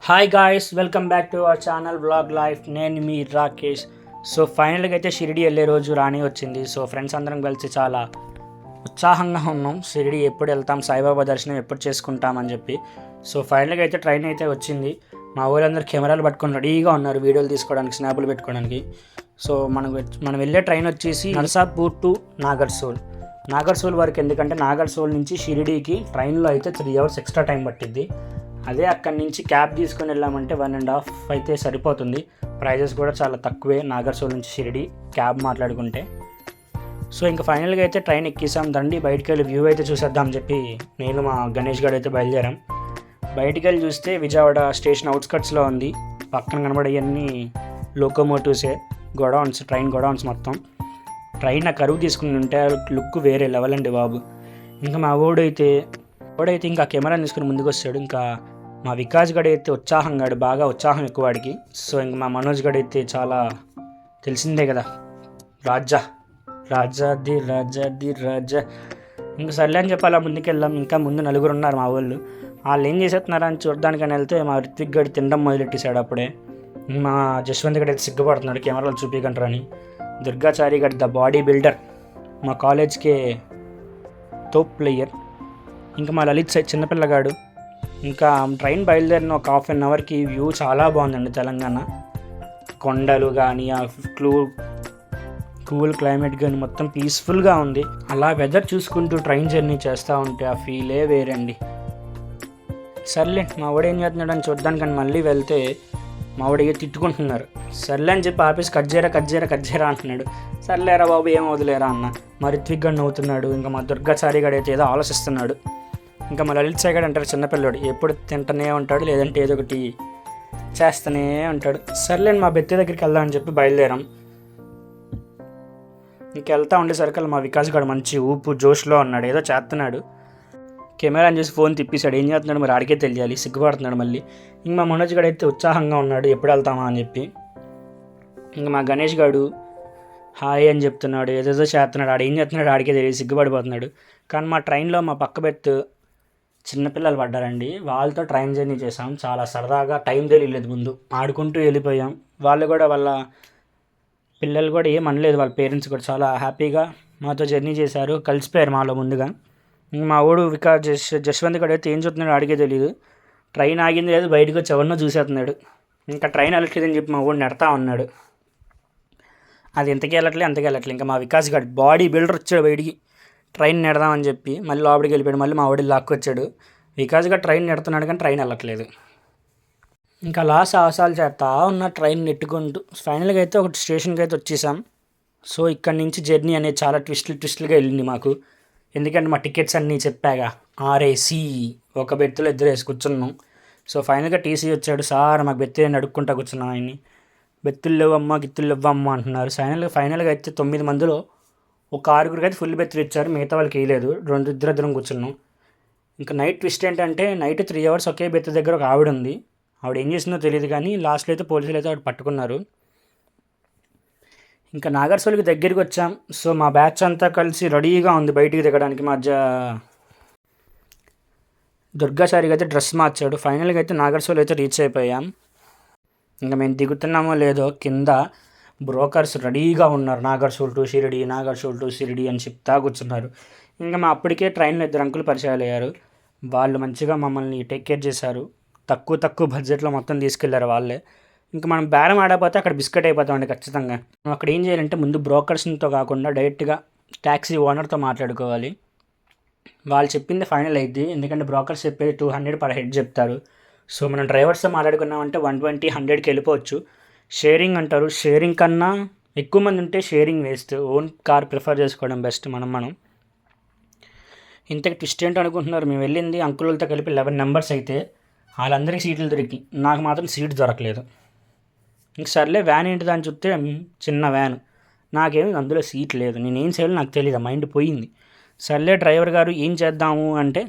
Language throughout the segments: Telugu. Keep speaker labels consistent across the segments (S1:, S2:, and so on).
S1: Hi guys, welcome back to our channel vlog life. నేను మీ రాకేష్. సో ఫైనల్గా అయితే షిరిడి వెళ్ళే రోజు రాని వచ్చింది. సో ఫ్రెండ్స్ అందరం కలిసి చాలా ఉత్సాహంగా ఉన్నాం. షిరిడి ఎప్పుడు వెళ్తాం, సాయిబాబా దర్శనం ఎప్పుడు చేసుకుంటామని చెప్పి. సో ఫైనల్గా అయితే ట్రైన్ అయితే వచ్చింది. మా ఊళ్ళందరూ కెమెరాలు పట్టుకొని రెడీగా ఉన్నారు వీడియోలు తీసుకోవడానికి, స్నాపులు పెట్టుకోవడానికి. సో మనం వెళ్ళే ట్రైన్ వచ్చేసి నర్సాపూర్ టు నాగర్సోల్ వరకు. ఎందుకంటే నాగర్సోల్ నుంచి షిరిడీకి ట్రైన్లో అయితే 3 hours ఎక్స్ట్రా టైం పట్టిద్ది. అదే అక్కడి నుంచి క్యాబ్ తీసుకొని వెళ్ళామంటే 1.5 అయితే సరిపోతుంది. ప్రైజెస్ కూడా చాలా తక్కువే నాగర్సోల్ నుంచి షిరిడి క్యాబ్ మాట్లాడుకుంటే. సో ఇంకా ఫైనల్గా అయితే ట్రైన్ ఎక్కేసాం. దండి బయటికి వెళ్ళి వ్యూ అయితే చూసేద్దాం అని చెప్పి నేను మా గణేష్ గారు అయితే బయలుదేరాం. బయటికి వెళ్ళి చూస్తే విజయవాడ స్టేషన్ అవుట్స్కట్స్లో ఉంది. పక్కన కనబడేవన్నీ లోకోమోటివ్సే, గోడౌన్స్, ట్రైన్ గోడౌన్స్ మొత్తం. ట్రైన్ ఆ కరువు తీసుకుని ఉంటే లుక్ వేరే లెవెల్ అండి బాబు. ఇంకా మా ఓడైతే ఇంకా కెమెరా తీసుకుని ముందుకు వచ్చాడు. ఇంకా మా వికాస్ గడి అయితే బాగా ఉత్సాహం ఎక్కువ వాడికి. సో ఇంకా మా మనోజ్ గడి అయితే చాలా తెలిసిందే కదా, రాజా. ఇంకా సర్లే అని చెప్పి అలా ముందుకెళ్ళాం. ఇంకా ముందు 4 ఉన్నారు మా వాళ్ళు ఏం చేసేస్తున్నారని చూడడానికని వెళ్తే మా రిత్విక్ గడి తినడం మొదలెట్టేశాడు అప్పుడే. మా జశ్వంత్ గడి అయితే సిగ్గుపడుతున్నాడు కెమెరాలు చూపించకంటారని. దుర్గాచారి గడి ద బాడీ బిల్డర్, మా కాలేజ్కే టాప్ ప్లేయర్. ఇంకా మా లలిత్ సైడ్ చిన్నపిల్లగాడు. ఇంకా ట్రైన్ బయలుదేరిన ఒక 1/2 hourకి వ్యూ చాలా బాగుందండి తెలంగాణ. కొండలు కానీ, ఆ కూల్ క్లైమేట్ కానీ మొత్తం పీస్ఫుల్గా ఉంది. అలా వెదర్ చూసుకుంటూ ట్రైన్ జర్నీ చేస్తూ ఉంటే ఆ ఫీలే వేరండి. సర్లే మా వాడు ఏం చేస్తున్నాడు అని చూడడానికని మళ్ళీ వెళ్తే మా వాడికి తిట్టుకుంటున్నారు. సర్లే అని చెప్పి ఆపేసి కట్ చేయరా అంటున్నాడు. సర్లేరా బాబు ఏం వదిలేరా అన్న. మా రిత్విక్ గడ్ నవ్వుతున్నాడు. ఇంకా మా దుర్గాచారి గడ్ అయితే ఏదో ఆలోచిస్తున్నాడు. ఇంకా మా లలిత్ సాయి గడ్ అంటారు చిన్నపిల్లడు, ఎప్పుడు తింటనే ఉంటాడు, లేదంటే ఏదో ఒకటి చేస్తూనే ఉంటాడు. సర్లే మా బెత్తి దగ్గరికి వెళ్దామని చెప్పి బయలుదేరాం. ఇంకా వెళ్తా ఉండేసరికి మా వికాస్ గడ్ మంచి ఊపు జోష్లో ఉన్నాడు, ఏదో చేస్తున్నాడు. కెమెరా అని చేసి ఫోన్ తిప్పేశాడు. ఏం చేస్తున్నాడు మరి ఆడికే తెలియాలి, సిగ్గుపడుతున్నాడు మళ్ళీ. ఇంక మా మనోజ్ గడ్ అయితే ఉత్సాహంగా ఉన్నాడు, ఎప్పుడు వెళ్తామా అని చెప్పి. ఇంకా మా గణేష్ గాడు హాయ్ అని చెప్తున్నాడు, ఏదేదో చేస్తున్నాడు. ఆడు ఏం చేస్తున్నాడు ఆడికే తెలియదు, సిగ్గుపడిపోతున్నాడు. కానీ మా ట్రైన్లో మా పక్క బెత్తు చిన్నపిల్లలు పడ్డారండి. వాళ్ళతో ట్రైన్ జర్నీ చేసాం. చాలా సరదాగా, టైం తెలియలేదు, ముందు ఆడుకుంటూ వెళ్ళిపోయాం. వాళ్ళు కూడా వాళ్ళ పిల్లలు కూడా ఏం అనలేదు, వాళ్ళ పేరెంట్స్ కూడా చాలా హ్యాపీగా మాతో జర్నీ చేశారు, కలిసిపోయారు మాలో ముందుగా. మా ఊడు జశ్వంత్ కూడా అయితే ఏం చూస్తున్నాడు ఆడికే తెలియదు. ట్రైన్ ఆగింది లేదు, బయటకు వచ్చి ఎవరినో చూసేస్తున్నాడు. ఇంకా ట్రైన్ వెళ్ళట్లేదని చెప్పి మా ఊడు నెడతా ఉన్నాడు. అది ఎంతకీ వెళ్ళట్లేదు. ఇంకా మా వికాస్ గారు బాడీ బిల్డర్ వచ్చాడు బయటికి, ట్రైన్ నెడదామని చెప్పి మళ్ళీ లోపలికి వెళ్ళిపోయాడు. మళ్ళీ మా వాడి లాక్కొచ్చాడు. వికాస్ గారు ట్రైన్ నెడుతున్నాడు కానీ ట్రైన్ వెళ్ళట్లేదు. ఇంకా అలా సాహసాలు చేస్తా ఉన్న ట్రైన్ నెట్టుకుంటూ ఫైనల్గా అయితే ఒక స్టేషన్కి అయితే వచ్చేసాం. సో ఇక్కడ నుంచి జర్నీ అనేది చాలా ట్విస్టులుగా వెళ్ళింది మాకు. ఎందుకంటే మా టికెట్స్ అన్నీ చెప్పాగా, ఆర్ఏసీ ఒక బెర్త్లో 2 వేసి కూర్చున్నాం. సో ఫైనల్గా టీసీ వచ్చాడు. సార్ మాకు బెర్త్ అడుక్కుంటా కూర్చున్నాం. ఆయన్ని బెత్తులు లేవమ్మా, గిత్తులు లేవమ్మా అంటున్నారు. ఫైనల్గా అయితే 9 మందిలో ఒక 6 అయితే ఫుల్ బెత్తులు ఇచ్చారు, మిగతా వాళ్ళకి వేయలేదు. ఇద్దరం కూర్చున్నాం. ఇంకా నైట్ ట్విస్ట్ ఏంటంటే నైట్ 3 hours ఒకే బెత్త దగ్గర ఒక ఆవిడ ఉంది. ఆవిడ ఏం చేసిందో తెలియదు కానీ లాస్ట్లో అయితే పోలీసులు అయితే ఆవిడ పట్టుకున్నారు. ఇంకా నాగర్సోల్కి దగ్గరికి వచ్చాం. సో మా బ్యాచ్ అంతా కలిసి రెడీగా ఉంది బయటికి దిగడానికి. మా దుర్గాచారికి అయితే డ్రెస్ మార్చాడు. ఫైనల్గా అయితే నాగర్సోల్ అయితే రీచ్ అయిపోయాం. ఇంకా మేము దిగుతున్నామో లేదో కింద బ్రోకర్స్ రెడీగా ఉన్నారు, నాగర్సోల్ టు షిరిడి అని చెప్తా కూర్చున్నారు. ఇంకా మా అప్పటికే ట్రైన్లో 2 అంకులు పరిచయాలు అయ్యారు. వాళ్ళు మంచిగా మమ్మల్ని టేక్ కేర్ చేశారు. తక్కువ బడ్జెట్లో మొత్తం తీసుకెళ్లారు వాళ్ళే. ఇంకా మనం బేరం ఆడకపోతే అక్కడ బిస్కెట్ అయిపోతామండి ఖచ్చితంగా. మనం అక్కడ ఏం చేయాలంటే ముందు బ్రోకర్స్తో కాకుండా డైరెక్ట్గా ట్యాక్సీ ఓనర్తో మాట్లాడుకోవాలి. వాళ్ళు చెప్పింది ఫైనల్ అయింది. ఎందుకంటే బ్రోకర్స్ చెప్పేది 200 per head చెప్తారు. సో మనం డ్రైవర్స్తో మాట్లాడుకున్నామంటే 120, 100కి వెళ్ళిపోవచ్చు. షేరింగ్ అంటారు, షేరింగ్ కన్నా ఎక్కువ మంది ఉంటే sharing waste, own car prefer చేసుకోవడం బెస్ట్. మనం ఇంతకు ట్విస్ట్ ఏంటో అనుకుంటున్నారు. మేము వెళ్ళింది అంకులతో కలిపి 11 members అయితే వాళ్ళందరికీ సీట్లు దొరికి నాకు మాత్రం సీట్ దొరకలేదు. ఇంక సర్లే వ్యాన్ ఏంటిదా అని చూస్తే చిన్న వ్యాన్, నాకేమి అందులో సీట్ లేదు. నేనేం చేయాలో నాకు తెలియదు, మైండ్ పోయింది. సర్లే డ్రైవర్ గారు ఏం చేద్దాము అంటే,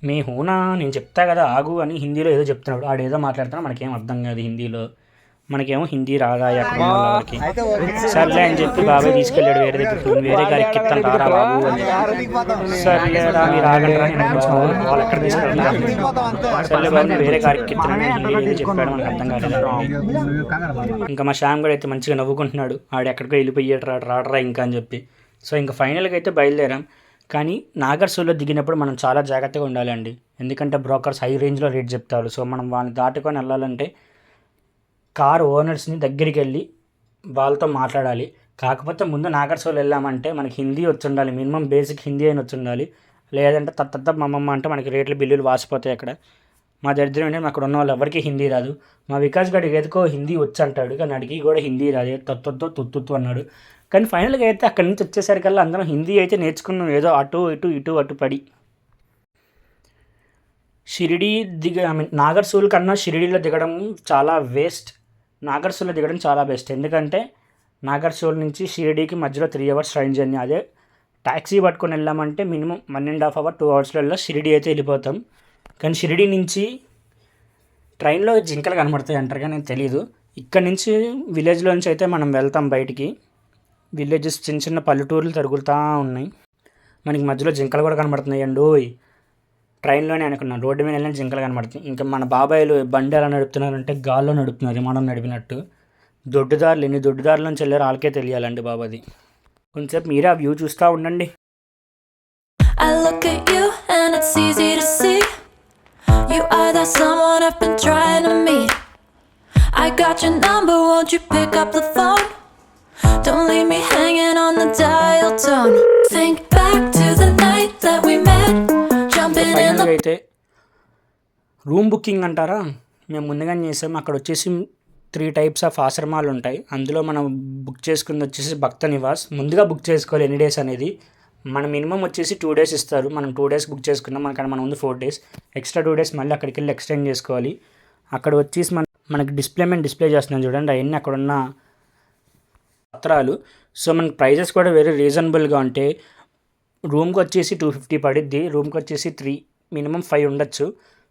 S1: మీ హూనా నేను చెప్తా కదా ఆగు అని హిందీలో ఏదో చెప్తున్నాడు. ఆడేదో మాట్లాడుతున్నా మనకేం అర్థం కాదు హిందీలో. మనకేమో హిందీ రాదా ఎక్కడ ఉన్న వాళ్ళకి. సర్లే అని చెప్పి బాబాయ్ తీసుకెళ్ళాడు వేరే దగ్గరికి. వేరే గారికి ఎక్కిస్తాను రారా బాబు అని. సర్లే రా మీరు ఆగండి రా, వాళ్ళు ఎక్కడ తీసుకెళ్తున్నారు. సర్లే బాబు నేను వేరే గారికి ఎక్కిస్తున్నాను హిందీ ఏదో చెప్పాడు, మనకు అర్థం కాలేదు. ఇంకా మా శ్యామ్ కూడా అయితే మంచిగా నవ్వుకుంటున్నాడు, ఆడు ఎక్కడికో వెళ్ళిపోయాడు రాడరా ఇంకా అని చెప్పి. సో ఇంకా ఫైనల్గా అయితే బయలుదేరాం. కానీ నాగర్సూల్లో దిగినప్పుడు మనం చాలా జాగ్రత్తగా ఉండాలండి, ఎందుకంటే బ్రోకర్స్ హై రేంజ్లో రేట్ చెప్తారు. సో మనం వాళ్ళని దాటుకొని వెళ్ళాలంటే కార్ ఓనర్స్ని దగ్గరికి వెళ్ళి వాళ్ళతో మాట్లాడాలి. కాకపోతే ముందు నాగర్సూల్ వెళ్ళామంటే మనకి హిందీ వచ్చి ఉండాలి, మినిమం బేసిక్ హిందీ అయినా వచ్చి ఉండాలి. లేదంటే తత్త మమ్మమ్మ అంటే మనకి రేట్లు బిల్లులు వాసిపోతాయి అక్కడ. మా దరిద్రం ఏంటంటే అక్కడ ఉన్న వాళ్ళు ఎవరికి హిందీ రాదు. మా వికాస్ గడికి ఏదో హిందీ వచ్చి అంటాడు, కానీ అడిగి కూడా హిందీ రాదు, తొత్తుతో తుత్తు అన్నాడు. కానీ ఫైనల్గా అయితే అక్కడి నుంచి వచ్చేసరికల్లా అందరం హిందీ అయితే నేర్చుకున్నాం, ఏదో అటు ఇటు పడి. షిరిడీ నాగర్సూల్ కన్నా షిరిడీలో దిగడం చాలా వేస్ట్, నాగర్సూల్లో దిగడం చాలా బెస్ట్. ఎందుకంటే నాగర్సూల్ నుంచి షిరిడీకి మధ్యలో 3 hours ట్రైన్ జర్నీ. అదే ట్యాక్సీ పట్టుకొని వెళ్ళామంటే మినిమం 1.5 hour 2 hours షిరిడీ అయితే వెళ్ళిపోతాం. కానీ షిరిడీ నుంచి ట్రైన్లో జింకలు కనబడతాయి అంటారు, కానీ నాకు తెలీదు. ఇక్కడ నుంచి విలేజ్లో నుంచి అయితే మనం వెళ్తాం బయటికి. విలేజెస్ చిన్న చిన్న పల్లెటూర్లు తరుగులుతూ ఉన్నాయి, మనకి మధ్యలో జింకలు కూడా కనబడుతున్నాయి అండి. ట్రైన్లోనే అనుకున్నాను, రోడ్డు మీద వెళ్ళిన జింకలు కనబడుతుంది. ఇంకా మన బాబాయిలు బండి ఎలా నడుపుతున్నారంటే గాల్లో నడుపుతున్నారు, విమానం నడిపినట్టు. ఎన్ని దొడ్డుదారుల నుంచి వెళ్ళారు వాళ్ళకే తెలియాలండి బాబాది. కొంచెంసేపు మీరే ఆ వ్యూ చూస్తూ ఉండండి.
S2: I look at you and it's easy to see you are that someone I've been trying to meet. I got your number, won't you pick up the phone? Don't leave me hanging on the dial tone. Think back to the night that we met. Jumping in the
S1: అయితే రూమ్ బుకింగ్ అంటారా, మేము ముందుగానే చేసాం. అక్కడ వచ్చేసి 3 types ఆఫ్ ఆశ్రమాలు ఉంటాయి. అందులో మనం బుక్ చేసుకుంది వచ్చేసి భక్త నివాస్. ముందుగా బుక్ చేసుకోవాలి ఎన్ని డేస్ అనేది. మన మినిమం వచ్చేసి 2 days ఇస్తారు. మనం 2 days బుక్ చేసుకున్నాం, మనకన్నా మన ముందు 4 days ఎక్స్ట్రా 2 days మళ్ళీ అక్కడికి వెళ్ళి ఎక్స్టెండ్ చేసుకోవాలి. అక్కడ వచ్చేసి మనకి డిస్ప్లే చేస్తున్నాం చూడండి, అవన్నీ అక్కడ ఉన్న పత్రాలు. సో మనకి ప్రైజెస్ కూడా వెరీ రీజనబుల్గా ఉంటాయి. రూమ్కి వచ్చేసి 250 పడిద్ది, రూమ్కి వచ్చేసి 3 మినిమం 5 ఉండొచ్చు.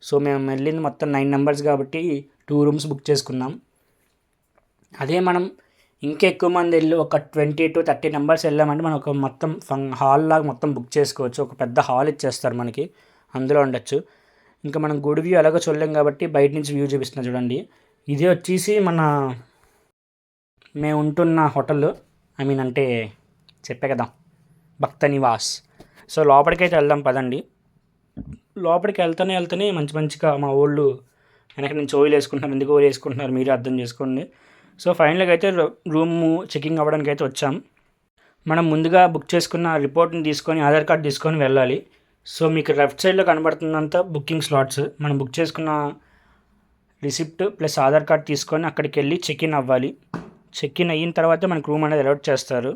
S1: సో మేము వెళ్ళింది మొత్తం 9 numbers కాబట్టి 2 rooms బుక్ చేసుకున్నాం. అదే మనం ఇంకా ఎక్కువ మంది వెళ్ళి ఒక 20 to 30 numbers వెళ్ళామంటే మనం ఒక మొత్తం హాల్ లాగా మొత్తం బుక్ చేసుకోవచ్చు. ఒక పెద్ద హాల్ ఇచ్చేస్తారు మనకి, అందులో ఉండొచ్చు. ఇంకా మనం గుడి వ్యూ ఎలాగో చూడలేం కాబట్టి బయట నుంచి వ్యూ చూపిస్తున్నాం చూడండి. ఇదే వచ్చేసి మేము ఉంటున్న హోటల్, అంటే చెప్పే కదా భక్త నివాస్. సో లోపలికైతే వెళ్దాం పదండి. లోపలికి వెళ్తూనే మంచిగా మా వాళ్ళు వెనక నుంచి ఓయిల్ వేసుకుంటున్నారు. ఎందుకు ఓయిల్ వేసుకుంటున్నారు మీరు అర్థం చేసుకోండి. సో ఫైనల్గా అయితే రూము చెకింగ్ అవ్వడానికి అయితే వచ్చాం. మనం ముందుగా బుక్ చేసుకున్న రిపోర్ట్ని తీసుకొని ఆధార్ కార్డ్ తీసుకొని వెళ్ళాలి. సో మీకు లెఫ్ట్ సైడ్లో కనబడుతుందంతా బుకింగ్ స్లాట్స్. మనం బుక్ చేసుకున్న రిసిప్ట్ ప్లస్ ఆధార్ కార్డ్ తీసుకొని అక్కడికి వెళ్ళి చెక్ఇన్ అవ్వాలి. చెక్ఇన్ అయిన తర్వాత మనకు రూమ్ అనేది అలాట్ చేస్తారు.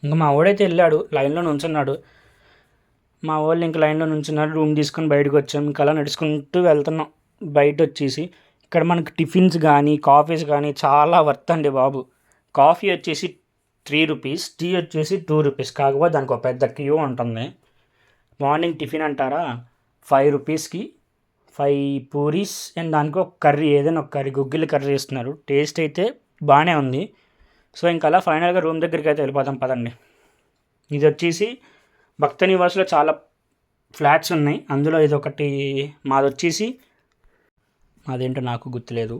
S1: ఇంకా మా వాడైతే వెళ్ళాడు, లైన్లో నుంచున్నాడు. మా వాళ్ళు ఇంకా లైన్లో నుంచున్నారు. రూమ్ తీసుకొని బయటకు వచ్చాం. ఇంకా అలా నడుచుకుంటూ వెళ్తున్నాం. బయట వచ్చేసి ఇక్కడ మనకు టిఫిన్స్ కానీ కాఫీస్ కానీ చాలా వర్త్ అండి బాబు. కాఫీ వచ్చేసి 3 rupees, టీ వచ్చేసి 2 rupees. కాకపోతే దానికి ఒక పెద్ద క్యూ ఉంటుంది. మార్నింగ్ టిఫిన్ అంటారా 5 rupeesకి 5 పూరీస్ అండ్ దానికి ఒక కర్రీ, ఏదైనా ఒక కర్రీ, గుగ్గిలి కర్రీ ఇస్తున్నారు. టేస్ట్ అయితే బాగానే ఉంది. సో ఇంకా అలా ఫైనల్గా రూమ్ దగ్గరికి అయితే వెళ్ళిపోతాం పదండి. ఇది వచ్చేసి భక్త నివాస్లో చాలా ఫ్లాట్స్ ఉన్నాయి. అందులో ఇది ఒకటి మాదేంటో నాకు గుర్తులేదు,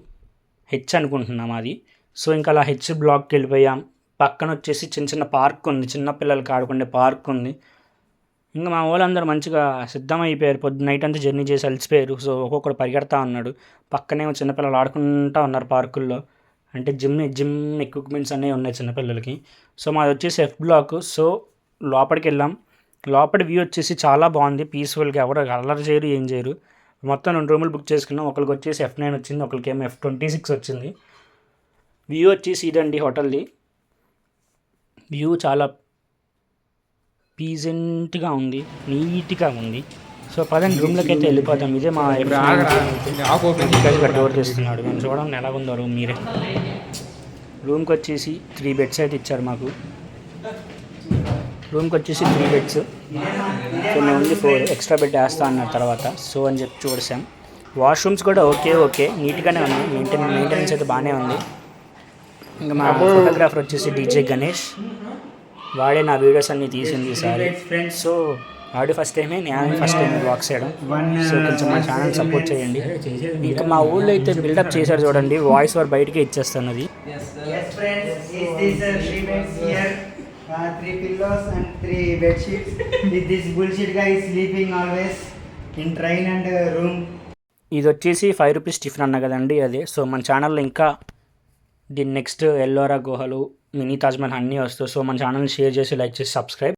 S1: హెచ్ అనుకుంటున్నాం మాది. సో ఇంకా అలా హెచ్ బ్లాక్కి వెళ్ళిపోయాం. పక్కన వచ్చేసి చిన్న పార్క్ ఉంది, చిన్నపిల్లలకి ఆడుకునే పార్క్ ఉంది. ఇంకా మా వాళ్ళందరూ మంచిగా సిద్ధమైపోయారు. నైట్ అంతా జర్నీ చేసి అలసిపోయారు. సో ఒక్కొక్కడు పరిగెడతా ఉన్నాడు. పక్కనే చిన్నపిల్లలు ఆడుకుంటూ ఉన్నారు పార్కుల్లో. అంటే జిమ్ ఎక్విప్మెంట్స్ అనేవి ఉన్నాయి చిన్నపిల్లలకి. సో మాది వచ్చేసి F బ్లాక్. సో లోపలికి వెళ్ళాం. లోపలి వ్యూ వచ్చేసి చాలా బాగుంది, పీస్ఫుల్గా. ఎవరు అల్లరి చేయరు, ఏం చేయరు. మొత్తం 2 రూములు బుక్ చేసుకున్నాం. ఒకరికి వచ్చేసి F9 వచ్చింది, ఒకరికేమో F26 వచ్చింది. వ్యూ వచ్చేసి ఇదండి హోటల్ది. వ్యూ చాలా పీజెంట్గా ఉంది, నీట్గా ఉంది. సో పదండి రూమ్లోకి అయితే వెళ్ళిపోతాం. ఇదే మా డోర్ తీస్తున్నాడు. మేము చూడండి ఎలా ఉందో రూమ్ మీరే. రూమ్కి వచ్చేసి 3 beds అయితే ఇచ్చారు మాకు. రూమ్కి వచ్చేసి 3 beds. సో మేము ఉంది 4 ఎక్స్ట్రా బెడ్ వేస్తా అన్నారు తర్వాత. సో అని చెప్పి చూడసాం. వాష్రూమ్స్ కూడా ఓకే నీట్గానే ఉంది. మెయింటెనెన్స్ అయితే బాగానే ఉంది. ఇంకా మా ఫోటోగ్రాఫర్ వచ్చేసి డీజే గణేష్, వాడే నా వీడియోస్ అన్నీ తీసింది ఈసారి. సో వాడు ఫస్ట్ టైమే, నేను ఫస్ట్ టైం వాక్ చేయడం. సో కొంచెం మా ఛానల్ సపోర్ట్ చేయండి. ఇంకా మా ఊళ్ళో అయితే బిల్డప్ చేశారు చూడండి, వాయిస్ ఓవర్ బయటకే ఇచ్చేస్తాను అది.
S3: Yes friends, is this a 3 beds here? 3 pillows and 3 bed sheets. This bullshit guy is sleeping always in train and room.
S1: ఇది వచ్చేసి 5 రూపీస్ టిఫిన్ అన్న కదండి అదే. సో మన ఛానల్లో ఇంకా దీని నెక్స్ట్ ఎల్లోరా గుహలు, మినీ తాజ్మహల్ అన్నీ వస్తాయి. సో మన ఛానల్ని షేర్ చేసి, లైక్ చేసి, సబ్స్క్రైబ్.